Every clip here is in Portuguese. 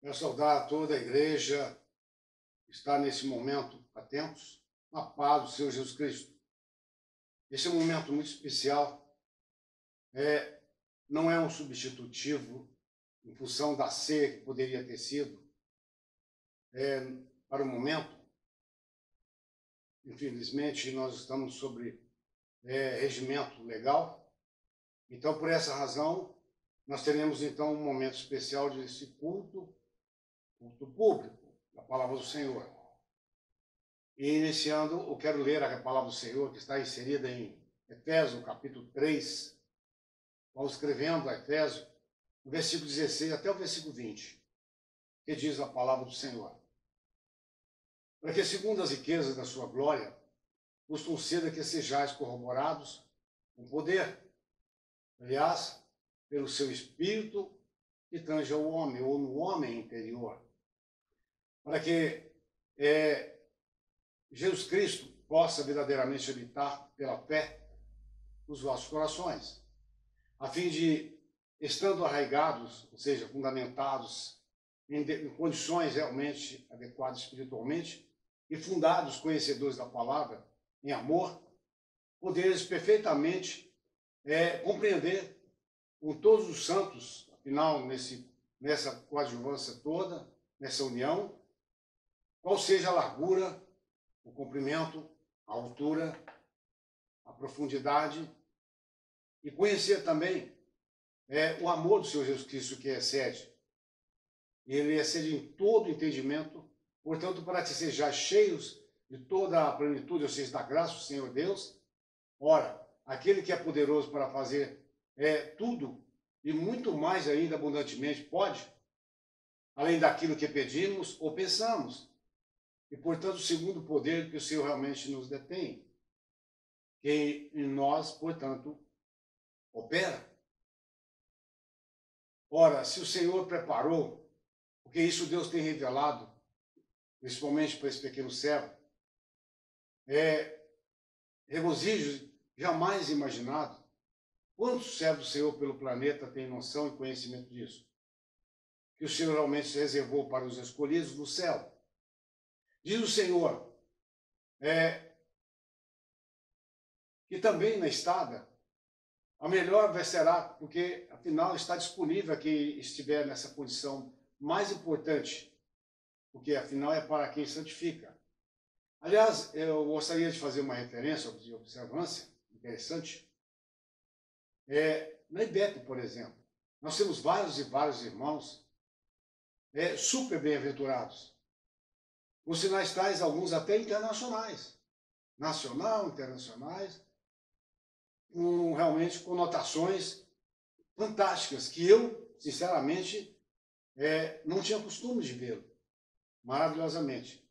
Quero saudar toda a igreja que está nesse momento atentos, na paz do Senhor Jesus Cristo. Esse é um momento muito especial, não é um substitutivo em função da ceia que poderia ter sido para o momento. Infelizmente, nós estamos sobre regimento legal, então, por essa razão, nós teremos, então, um momento especial desse culto público, da Palavra do Senhor. E iniciando, eu quero ler a Palavra do Senhor, que está inserida em Efésios, capítulo 3, Paulo escrevendo a Efésios, no versículo 16 até o versículo 20, que diz a Palavra do Senhor. Para que, segundo as riquezas da sua glória, vos conceda que sejais corroborados com poder, aliás, pelo seu Espírito que tange ao homem, ou no homem interior, para que Jesus Cristo possa verdadeiramente habitar pela fé nos vossos corações, a fim de, estando arraigados, ou seja, fundamentados em condições realmente adequadas espiritualmente e fundados, conhecedores da palavra, em amor, poderes perfeitamente compreender com todos os santos, afinal, nessa coadjuvância toda, nessa união, qual seja a largura, o comprimento, a altura, a profundidade, e conhecer também o amor do Senhor Jesus Cristo, que excede. Ele excede em todo entendimento, portanto, para que sejais cheios de toda a plenitude, ou seja, da graça do Senhor Deus. Ora, aquele que é poderoso para fazer tudo e muito mais ainda abundantemente pode, além daquilo que pedimos ou pensamos. E, portanto, segundo o poder que o Senhor realmente nos detém, que em nós, portanto, opera. Ora, se o Senhor preparou, porque isso Deus tem revelado, principalmente para esse pequeno servo, regozijos jamais imaginados. Quantos servos do Senhor pelo planeta têm noção e conhecimento disso? Que o Senhor realmente se reservou para os escolhidos no céu. Diz o Senhor que também na estada, a melhor será, porque afinal está disponível a quem estiver nessa posição mais importante, porque afinal é para quem santifica. Aliás, eu gostaria de fazer uma referência de observância interessante. Na IBEP, por exemplo, nós temos vários e vários irmãos super bem-aventurados, com sinais tais, alguns até internacionais, nacional, internacionais, com realmente conotações fantásticas, que eu, sinceramente, não tinha costume de vê-lo, maravilhosamente.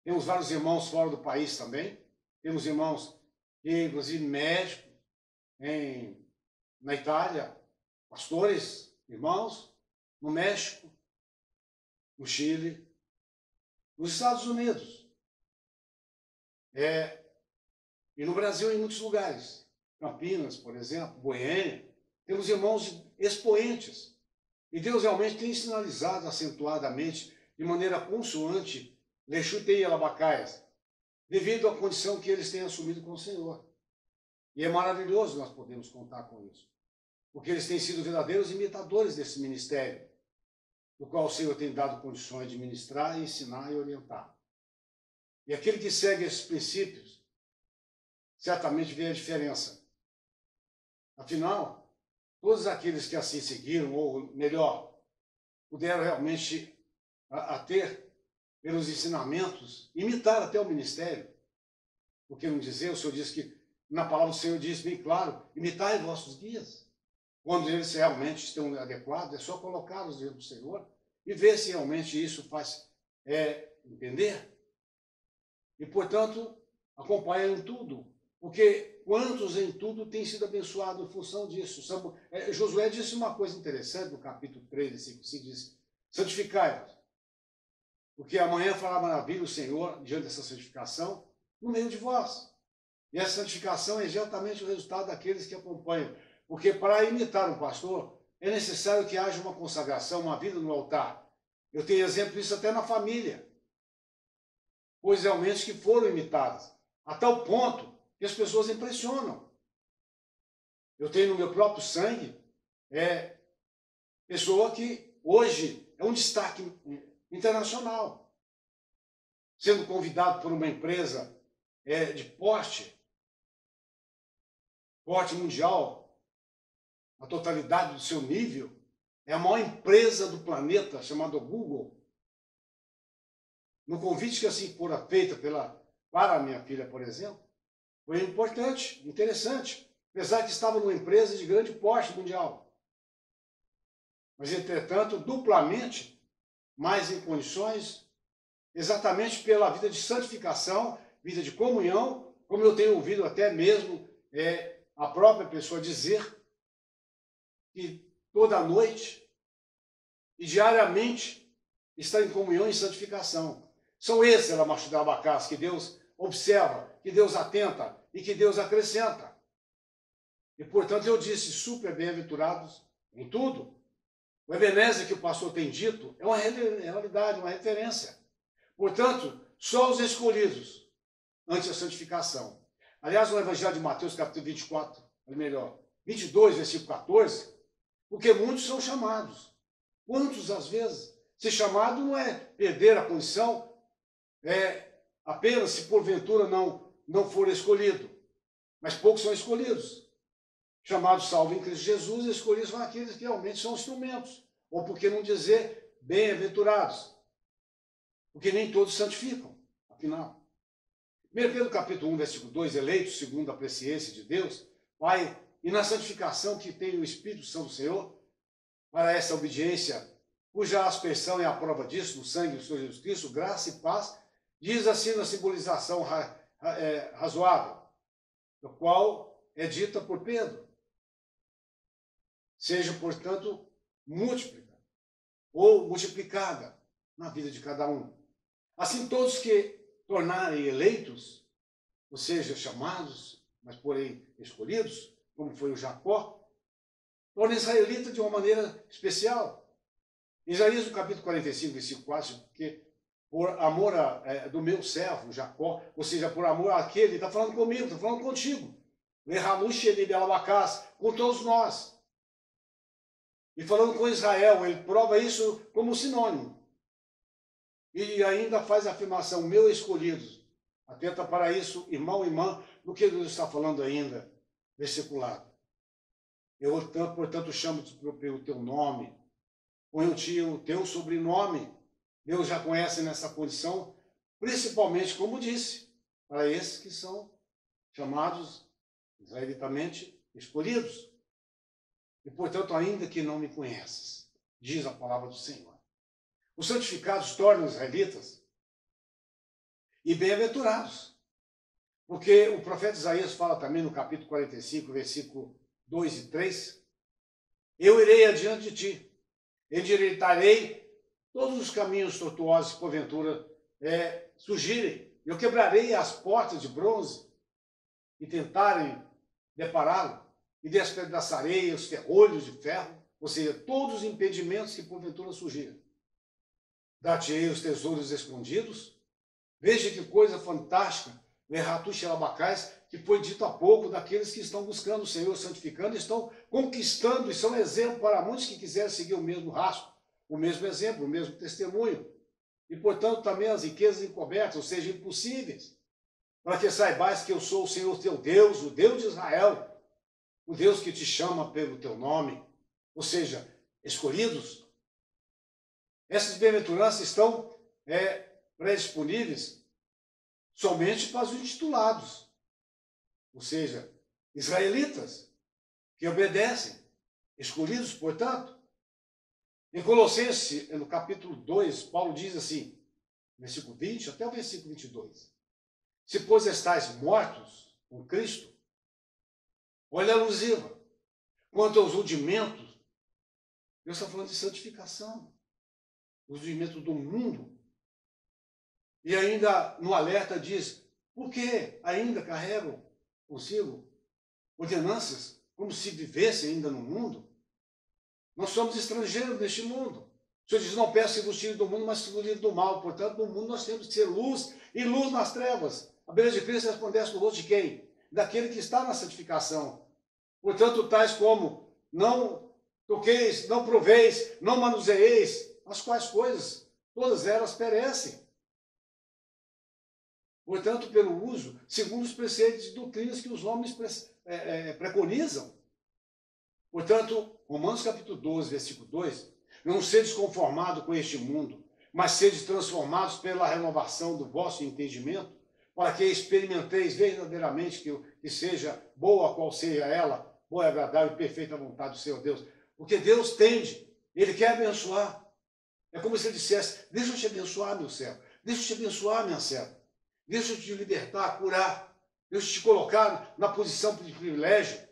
Temos vários irmãos fora do país também, temos irmãos, inclusive médicos, na Itália, pastores, irmãos, no México, no Chile, nos Estados Unidos, e no Brasil em muitos lugares. Campinas, por exemplo, Goiânia, temos irmãos expoentes. E Deus realmente tem sinalizado acentuadamente, de maneira consoante, Lechutei e Alabacaias, devido à condição que eles têm assumido com o Senhor. E é maravilhoso nós podemos contar com isso, porque eles têm sido verdadeiros imitadores desse ministério, do qual o Senhor tem dado condições de ministrar, ensinar e orientar. E aquele que segue esses princípios, certamente vê a diferença. Afinal, todos aqueles que assim seguiram, ou melhor, puderam realmente a ter, pelos ensinamentos, imitar até o ministério. Porque não dizer, o Senhor diz que, na palavra do Senhor diz bem claro, imitai vossos guias. Quando eles realmente estão adequados, é só colocá-los diante do Senhor e ver se realmente isso faz entender. E, portanto, acompanham em tudo. Porque quantos em tudo têm sido abençoados em função disso? Josué disse uma coisa interessante no capítulo 3, versículo 5, diz, santificai-vos, porque amanhã fará maravilha o Senhor diante dessa santificação no meio de vós. E essa santificação é exatamente o resultado daqueles que acompanham. Porque para imitar um pastor, é necessário que haja uma consagração, uma vida no altar. Eu tenho exemplo disso até na família. Coisas realmente que foram imitadas, a tal ponto que as pessoas impressionam. Eu tenho no meu próprio sangue pessoa que hoje é um destaque internacional, sendo convidado por uma empresa de porte mundial, a totalidade do seu nível, é a maior empresa do planeta, chamada Google. No convite que assim fora feita para a minha filha, por exemplo, foi importante, interessante, apesar que estava numa empresa de grande porte mundial. Mas, entretanto, duplamente mais em condições, exatamente pela vida de santificação, vida de comunhão, como eu tenho ouvido até mesmo a própria pessoa dizer que toda noite e diariamente está em comunhão e santificação. São esses, Lamachudabacás, que Deus observa, que Deus atenta e que Deus acrescenta. E, portanto, eu disse, super bem-aventurados em tudo. O Ebenezer que o pastor tem dito é uma realidade, uma referência. Portanto, só os escolhidos antes da santificação. Aliás, no Evangelho de Mateus, capítulo 24, ou melhor, 22, versículo 14, porque muitos são chamados. Quantos, às vezes? Ser chamado não é perder a condição, apenas se porventura não for escolhido. Mas poucos são escolhidos. Chamados salvo em Cristo Jesus, escolhidos são aqueles que realmente são instrumentos. Ou por que não dizer bem-aventurados? Porque nem todos santificam, afinal. 1 Pedro capítulo 1, versículo 2, eleitos segundo a presciência de Deus, Pai, e na santificação que tem o Espírito Santo do Senhor, para essa obediência, cuja aspersão é a prova disso, no sangue do Senhor Jesus Cristo, graça e paz, diz assim na simbolização razoável, do qual é dita por Pedro. Seja, portanto, múltipla ou multiplicada na vida de cada um. Assim, todos que tornarem eleitos, ou seja, chamados, mas porém escolhidos, como foi o Jacó, torna israelita de uma maneira especial. Isaías, no capítulo 45, versículo 4, porque por amor do meu servo, Jacó, ou seja, por amor àquele, ele está falando comigo, está falando contigo. Com todos nós. E falando com Israel, ele prova isso como sinônimo. E ainda faz a afirmação, meu escolhido. Atenta para isso, irmão e irmã, do que Deus está falando ainda, versículo. Eu, portanto, chamo-te pelo teu nome, ponho-te o teu sobrenome. Deus já conhece nessa condição, principalmente, como disse, para esses que são chamados israelitamente escolhidos. E, portanto, ainda que não me conheças, diz a palavra do Senhor. Os santificados tornam os israelitas e bem-aventurados. Porque o profeta Isaías fala também no capítulo 45, versículo 2 e 3, eu irei adiante de ti, endireitarei todos os caminhos tortuosos que porventura surgirem. Eu quebrarei as portas de bronze e tentarem depará-lo, e despedaçarei os ferrolhos de ferro, ou seja, todos os impedimentos que porventura surgirem. Dar-te-ei os tesouros escondidos. Veja que coisa fantástica, que foi dito há pouco daqueles que estão buscando o Senhor, santificando, estão conquistando e são exemplo para muitos que quiserem seguir o mesmo rastro, o mesmo exemplo, o mesmo testemunho. E, portanto, também as riquezas encobertas, ou seja, impossíveis, para que saibais que eu sou o Senhor teu Deus, o Deus de Israel, o Deus que te chama pelo teu nome, ou seja, escolhidos. Essas bem-aventuranças estão predisponíveis somente para os intitulados, ou seja, israelitas, que obedecem, escolhidos, portanto. Em Colossenses, no capítulo 2, Paulo diz assim, versículo 20 até o versículo 22, se pois estáis mortos com Cristo, olha a alusiva, quanto aos rudimentos, Deus está falando de santificação, os rudimentos do mundo. E ainda no alerta diz, por que ainda carregam consigo ordenanças como se vivessem ainda no mundo? Nós somos estrangeiros neste mundo, Senhor diz, não peço que vos tire do mundo, mas que vos livre do mal. Portanto, no mundo nós temos que ser luz e luz nas trevas. A beleza de Cristo resplandece no rosto de quem? Daquele que está na santificação. Portanto, tais como não toqueis, não proveis, não manuseeis, as quais coisas, todas elas perecem. Portanto, pelo uso, segundo os preceitos e doutrinas que os homens preconizam. Portanto, Romanos capítulo 12, versículo 2, não sedes conformados com este mundo, mas sedes transformados pela renovação do vosso entendimento, para que experimenteis verdadeiramente que seja boa qual seja ela, boa, agradável e perfeita vontade do Senhor Deus. Porque Deus tende, Ele quer abençoar. É como se Ele dissesse, deixa eu te abençoar, meu servo, deixa eu te abençoar, minha serva, deixa eu te libertar, curar, deixa eu te colocar na posição de privilégio.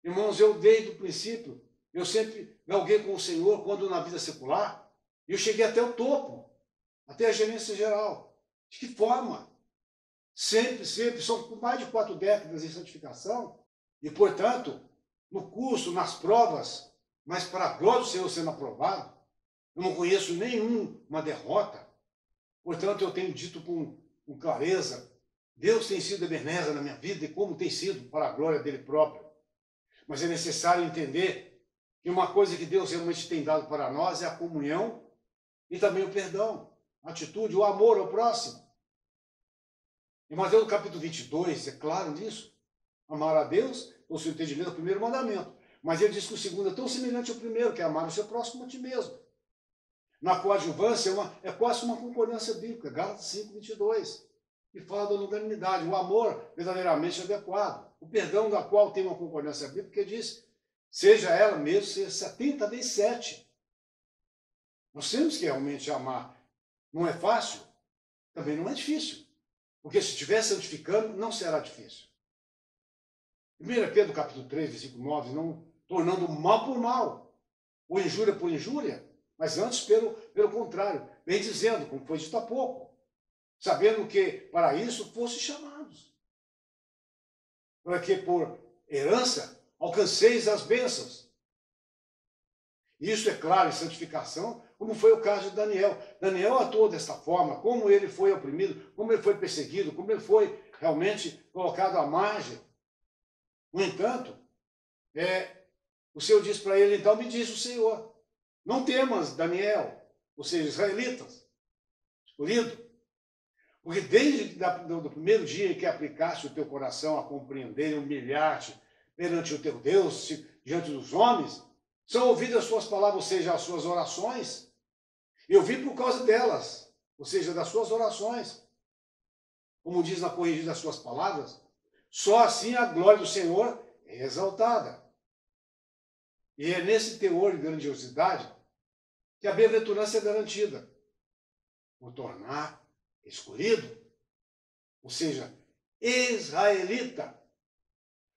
Irmãos, eu desde o princípio, eu sempre galguei com o Senhor quando na vida secular, eu cheguei até o topo, até a gerência geral. De que forma? Sempre, são mais de 4 décadas em santificação, e, portanto, no curso, nas provas, mas para a glória do Senhor sendo aprovado, eu não conheço nenhuma derrota. Portanto, eu tenho dito com clareza, Deus tem sido Ebenezer na minha vida e como tem sido para a glória dele próprio. Mas é necessário entender que uma coisa que Deus realmente tem dado para nós é a comunhão e também o perdão, a atitude, o amor ao próximo. Em Mateus capítulo 22, é claro nisso. Amar a Deus, o seu entendimento, é o primeiro mandamento. Mas ele diz que o segundo é tão semelhante ao primeiro, que é amar o seu próximo a ti mesmo. Na coadjuvância é quase uma concordância bíblica, Gálatas 5, 22, que fala da longanimidade, o amor verdadeiramente adequado. O perdão da qual tem uma concordância bíblica, que diz, seja ela mesmo, seja 70 vezes 7. Nós temos que realmente amar. Não é fácil, também não é difícil. Porque se estiver santificando, não será difícil. 1 Pedro capítulo 3, versículo 9, não tornando mal por mal, ou injúria por injúria, mas antes pelo contrário, vem dizendo, como foi dito há pouco, sabendo que para isso fossem chamados, para que por herança alcanceis as bênçãos. Isso é claro em santificação, como foi o caso de Daniel. Daniel atuou desta forma, como ele foi oprimido, como ele foi perseguido, como ele foi realmente colocado à margem. No entanto, o Senhor disse para ele, então me diz o Senhor, não temas, Daniel, ou seja, israelitas, escolhido, porque desde o primeiro dia que aplicaste o teu coração a compreender e humilhar-te perante o teu Deus, diante dos homens, são ouvidas as suas palavras, ou seja, as suas orações. Eu vim por causa delas, ou seja, das suas orações. Como diz na corrigida das suas palavras, só assim a glória do Senhor é exaltada. E é nesse teor de grandiosidade que a bem-aventurança é garantida. Por tornar escolhido, ou seja, israelita.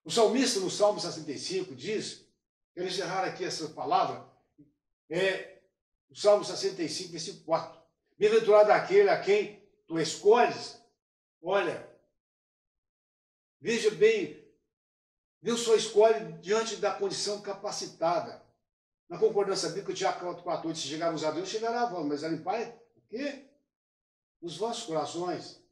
O salmista no Salmo 65 diz, quero encerrar aqui essa palavra, o Salmo 65, versículo 4. Bem-aventurado aquele a quem tu escolhes. Olha, veja bem, Deus só escolhe diante da condição capacitada. Na concordância bíblica, Tiago 4,8, se chegarmos a Deus, chegará a vós, mas a limpar o quê? Os vossos corações.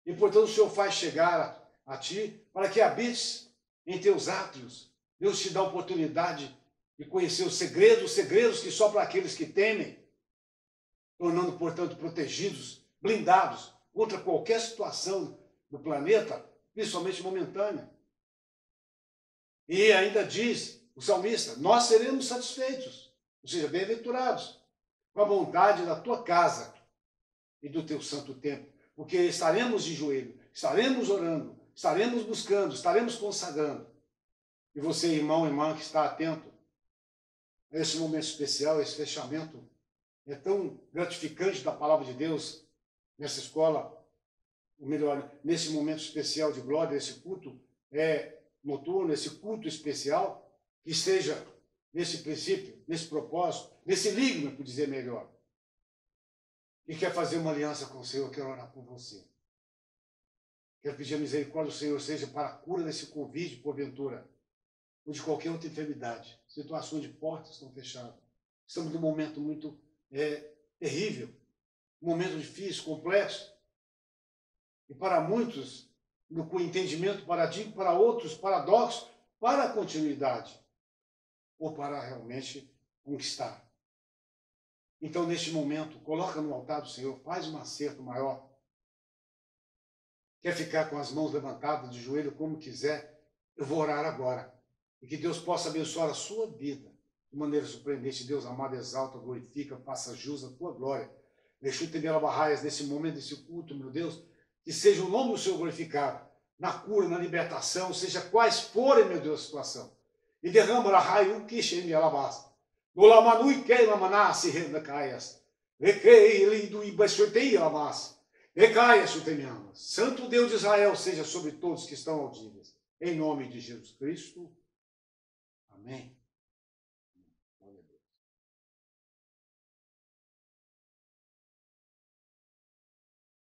E, portanto, o Senhor faz chegar a ti para que habites em teus átrios. Deus te dá a oportunidade de conhecer os segredos que só para aqueles que temem, tornando, portanto, protegidos, blindados contra qualquer situação do planeta, principalmente momentânea. E ainda diz o salmista, nós seremos satisfeitos, ou seja, bem-aventurados, com a bondade da tua casa e do teu santo templo, porque estaremos de joelho, estaremos orando, estaremos buscando, estaremos consagrando. E você, irmão e irmã, que está atento a esse momento especial, esse fechamento é tão gratificante da palavra de Deus nessa escola, ou melhor, nesse momento especial de glória, esse culto noturno, esse culto especial, que esteja nesse princípio, nesse propósito, nesse ligno, por dizer melhor, e quer fazer uma aliança com o Senhor, eu quero orar por você. Quero pedir a misericórdia do Senhor, seja para a cura desse Covid, porventura, ou de qualquer outra enfermidade. Situações de portas estão fechadas. Estamos num momento muito terrível, um momento difícil, complexo. E para muitos, com entendimento paradigma, para outros, paradoxo, para a continuidade, ou para realmente conquistar. Então, neste momento, coloca no altar do Senhor, faz um acerto maior. Quer ficar com as mãos levantadas, de joelho, como quiser, eu vou orar agora. E que Deus possa abençoar a sua vida de maneira surpreendente. Deus amado, exalta, glorifica, faça jus a tua glória. Deixa-te ver barraias nesse momento, nesse culto, meu Deus, que seja o nome do Senhor glorificado, na cura, na libertação, seja quais forem, meu Deus, a situação. E derrama a raio que cheia de alabasta. No lamanui que lamaná se renda caias. Requei lindo e baixotei alabasta. Recaia, Sutemiamas. Santo Deus de Israel seja sobre todos que estão audíveis. Em nome de Jesus Cristo. Amém.